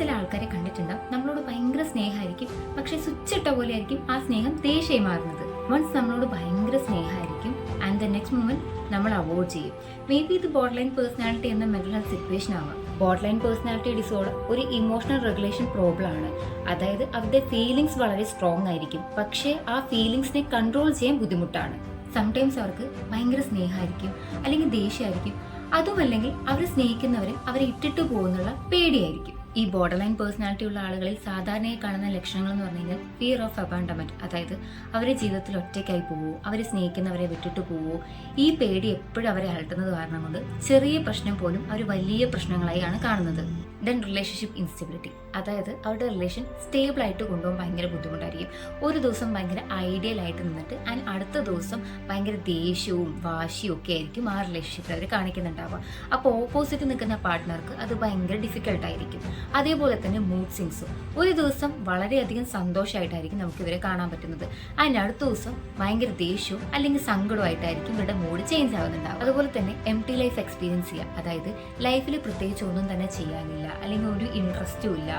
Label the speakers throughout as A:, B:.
A: ചില ആൾക്കാരെ കണ്ടിട്ടുണ്ടാവും, നമ്മളോട് ഭയങ്കര സ്നേഹമായിരിക്കും, പക്ഷെ സ്വിച്ച് ഇട്ട പോലെ ആയിരിക്കും ആ സ്നേഹം ദേഷ്യമായി മാറുന്നത്. വൺസ് നമ്മളോട് ഭയങ്കര സ്നേഹമായിരിക്കും ആൻഡ് ദ നെക്സ്റ്റ് മൊമെന്റ് നമ്മൾ അവോയ്ഡ് ചെയ്യും. മേ ബി ഇത് ബോർഡർ ലൈൻ പേഴ്സണാലിറ്റി എന്ന മെന്റൽ ഹെൽത്ത് സിറ്റുവേഷൻ ആവാം. ബോർഡർ ലൈൻ പേഴ്സണാലിറ്റി ഡിസോർഡർ ഒരു ഇമോഷണൽ റെഗുലേഷൻ പ്രോബ്ലം ആണ്. അതായത് അവരുടെ ഫീലിംഗ്സ് വളരെ സ്ട്രോങ് ആയിരിക്കും, പക്ഷേ ആ ഫീലിംഗ്സിനെ കൺട്രോൾ ചെയ്യാൻ ബുദ്ധിമുട്ടാണ്. സംടൈംസ് അവർക്ക് ഭയങ്കര സ്നേഹമായിരിക്കും, അല്ലെങ്കിൽ ദേഷ്യമായിരിക്കും, അതുമല്ലെങ്കിൽ അവർ സ്നേഹിക്കുന്നവരെ അവരെ ഇട്ടിട്ട് പോകുന്നുള്ള പേടിയായിരിക്കും. ഈ ബോർഡർ ലൈൻ പേഴ്സണാലിറ്റി ഉള്ള ആളുകളിൽ സാധാരണയായി കാണുന്ന ലക്ഷണങ്ങൾ എന്ന് പറഞ്ഞു കഴിഞ്ഞാൽ ഫിയർ ഓഫ് അബാൻഡമെന്റ്, അതായത് അവരുടെ ജീവിതത്തിൽ ഒറ്റയ്ക്കായി പോവോ, അവരെ സ്നേഹിക്കുന്നവരെ വിട്ടിട്ട് പോവോ, ഈ പേടി എപ്പോഴും അവരെ അലട്ടുന്നത് കാരണം കൊണ്ട് ചെറിയ പ്രശ്നം പോലും അവർ വലിയ പ്രശ്നങ്ങളായി ആണ് കാണുന്നത്. ദെൻ റിലേഷൻഷിപ്പ് ഇൻസ്റ്റെബിലിറ്റി, അതായത് അവരുടെ റിലേഷൻ സ്റ്റേബിൾ ആയിട്ട് കൊണ്ടുപോകാൻ ഭയങ്കര ബുദ്ധിമുട്ടായിരിക്കും. ഒരു ദിവസം ഭയങ്കര ഐഡിയൽ ആയിട്ട് നിന്നിട്ട് ആൻഡ് അടുത്ത ദിവസം ഭയങ്കര ദേഷ്യവും വാശിയും ഒക്കെ ആയിരിക്കും ആ റിലേഷൻഷിപ്പിൽ അവർ കാണിക്കുന്നുണ്ടാവുക. അപ്പോൾ ഓപ്പോസിറ്റ് നിൽക്കുന്ന പാർട്ട്ണർക്ക് അത് ഭയങ്കര ഡിഫിക്കൽട്ടായിരിക്കും. അതേപോലെ തന്നെ മൂഡ് സ്വിങ്സും, ഒരു ദിവസം വളരെയധികം സന്തോഷമായിട്ടായിരിക്കും നമുക്ക് ഇവരെ കാണാൻ പറ്റുന്നത്, അതിന് അടുത്ത ദിവസം ഭയങ്കര ദേഷ്യവും അല്ലെങ്കിൽ സങ്കടമായിട്ടായിരിക്കും ഇവരുടെ മൂഡ് ചേഞ്ച് ആവുന്നുണ്ടാവും. അതുപോലെ തന്നെ എംപ്റ്റി ലൈഫ് എക്സ്പീരിയൻസ് ചെയ്യുക, അതായത് ലൈഫിൽ പ്രത്യേകിച്ച് ഒന്നും തന്നെ ചെയ്യാനില്ല, അല്ലെങ്കിൽ ഒരു ഇൻട്രസ്റ്റും ഇല്ല,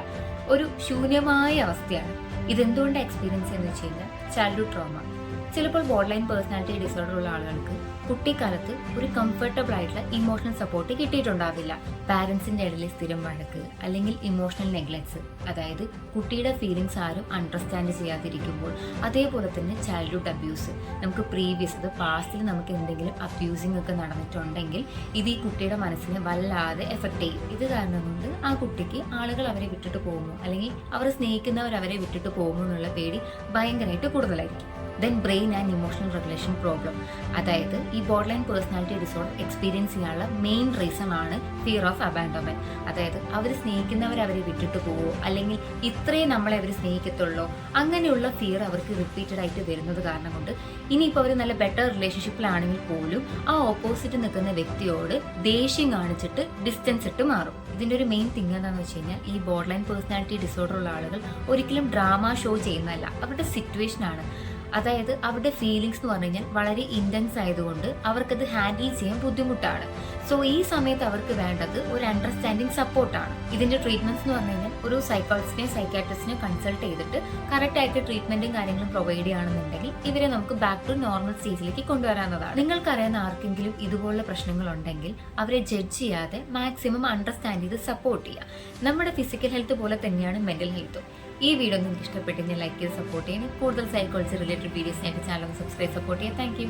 A: ഒരു ശൂന്യമായ അവസ്ഥയാണ്. ഇതെന്തുകൊണ്ട് എക്സ്പീരിയൻസ് ചെയ്യുന്നത് വെച്ച് കഴിഞ്ഞാൽ ചൈൽഡ്ഹുഡ് ട്രോമ. ചിലപ്പോൾ ബോർഡർ ലൈൻ പേഴ്സണാലിറ്റി ഡിസോർഡർ ഉള്ള ആളുകൾക്ക് കുട്ടിക്കാലത്ത് ഒരു കംഫർട്ടബിൾ ആയിട്ടുള്ള ഇമോഷണൽ സപ്പോർട്ട് കിട്ടിയിട്ടുണ്ടാവില്ല. പാരൻസിന്റെ ഇടയിൽ സ്ഥിരം വഴക്ക്, അല്ലെങ്കിൽ ഇമോഷണൽ നെഗ്ലക്ട്സ്, അതായത് കുട്ടിയുടെ ഫീലിങ്സ് ആരും അണ്ടർസ്റ്റാൻഡ് ചെയ്യാതിരിക്കുമ്പോൾ, അതേപോലെ തന്നെ ചൈൽഡ്ഹുഡ് അബ്യൂസ്, നമുക്ക് പ്രീവിയസ് അത് പാസ്റ്റിൽ നമുക്ക് എന്തെങ്കിലും അബ്യൂസിങ് ഒക്കെ നടന്നിട്ടുണ്ടെങ്കിൽ ഇത് ഈ കുട്ടിയുടെ മനസ്സിനെ വല്ലാതെ എഫക്ട് ചെയ്യും. ഇത് കാരണം കൊണ്ട് ആ കുട്ടിക്ക് ആളുകൾ അവരെ വിട്ടിട്ട് പോകുമോ, അല്ലെങ്കിൽ അവർ സ്നേഹിക്കുന്നവർ അവരെ വിട്ടിട്ട് പോകുമോ എന്നുള്ള പേടി ഭയങ്കരമായിട്ട് കൂടുതലായിരിക്കും. Then brain and emotional regulation problem, അതായത് ഈ border line personality disorder experience ചെയ്യാനുള്ള മെയിൻ റീസൺ ആണ് ഫിയർ ഓഫ് അബാൻഡോമെന്റ്. അതായത് അവർ സ്നേഹിക്കുന്നവർ അവരെ വിട്ടിട്ട് പോവോ, അല്ലെങ്കിൽ ഇത്രയും നമ്മളെ അവർ സ്നേഹിക്കത്തുള്ളൂ, അങ്ങനെയുള്ള ഫിയർ അവർക്ക് റിപ്പീറ്റഡ് ആയിട്ട് വരുന്നത് കാരണം കൊണ്ട് ഇനിയിപ്പോൾ അവർ നല്ല ബെറ്റർ റിലേഷൻഷിപ്പിലാണെങ്കിൽ പോലും ആ ഓപ്പോസിറ്റ് നിൽക്കുന്ന വ്യക്തിയോട് ദേഷ്യം കാണിച്ചിട്ട് ഡിസ്റ്റൻസ് ഇട്ട് മാറും. ഇതിൻ്റെ ഒരു മെയിൻ തിങ് എന്താണെന്ന് വെച്ച് കഴിഞ്ഞാൽ ഈ ബോർഡർ ലൈൻ പേഴ്സണാലിറ്റി ഡിസോർഡർ ഉള്ള ആളുകൾ ഒരിക്കലും ഡ്രാമ ഷോ ചെയ്യുന്നതല്ല, അവരുടെ സിറ്റുവേഷൻ ആണ്. അതായത് അവരുടെ ഫീലിങ്സ് എന്ന് പറഞ്ഞു കഴിഞ്ഞാൽ വളരെ ഇൻറ്റൻസ് ആയതുകൊണ്ട് അവർക്കത് ഹാൻഡിൽ ചെയ്യാൻ ബുദ്ധിമുട്ടാണ്. സോ ഈ സമയത്ത് അവർക്ക് വേണ്ടത് ഒരു അണ്ടർസ്റ്റാൻഡിങ് സപ്പോർട്ടാണ്. ഇതിന്റെ ട്രീറ്റ്മെന്റ്സ് എന്ന് പറഞ്ഞു കഴിഞ്ഞാൽ ഒരു സൈക്കോളജിസ്റ്റിനെ സൈക്കാട്രിസ്റ്റിനെ കൺസൾട്ട് ചെയ്തിട്ട് കറക്റ്റ് ആയിട്ട് ട്രീറ്റ്മെന്റും കാര്യങ്ങളും പ്രൊവൈഡ് ചെയ്യുകയാണെന്നുണ്ടെങ്കിൽ ഇവരെ നമുക്ക് ബാക്ക് ടു നോർമൽ സ്റ്റേജിലേക്ക് കൊണ്ടുവരാവുന്നതാണ്. നിങ്ങൾക്കറിയുന്ന ആർക്കെങ്കിലും ഇതുപോലുള്ള പ്രശ്നങ്ങൾ ഉണ്ടെങ്കിൽ അവരെ ജഡ്ജ് ചെയ്യാതെ മാക്സിമം അണ്ടർസ്റ്റാൻഡ് ചെയ്ത് സപ്പോർട്ട് ചെയ്യുക. നമ്മുടെ ഫിസിക്കൽ ഹെൽത്ത് പോലെ തന്നെയാണ് മെന്റൽ ഹെൽത്തും. ഈ വീഡിയോ നിങ്ങൾക്ക് ഇഷ്ടപ്പെട്ടെങ്കിൽ ലൈക്ക് ചെയ്ത് സപ്പോർട്ട് ചെയ്യാൻ, കൂടുതൽ സൈക്കോളജി റിലേറ്റഡ് വീഡിയോസിനായിട്ട് ചാനൽ സബ്സ്ക്രൈബ് സപ്പോർട്ട് ചെയ്യാം. Thank U.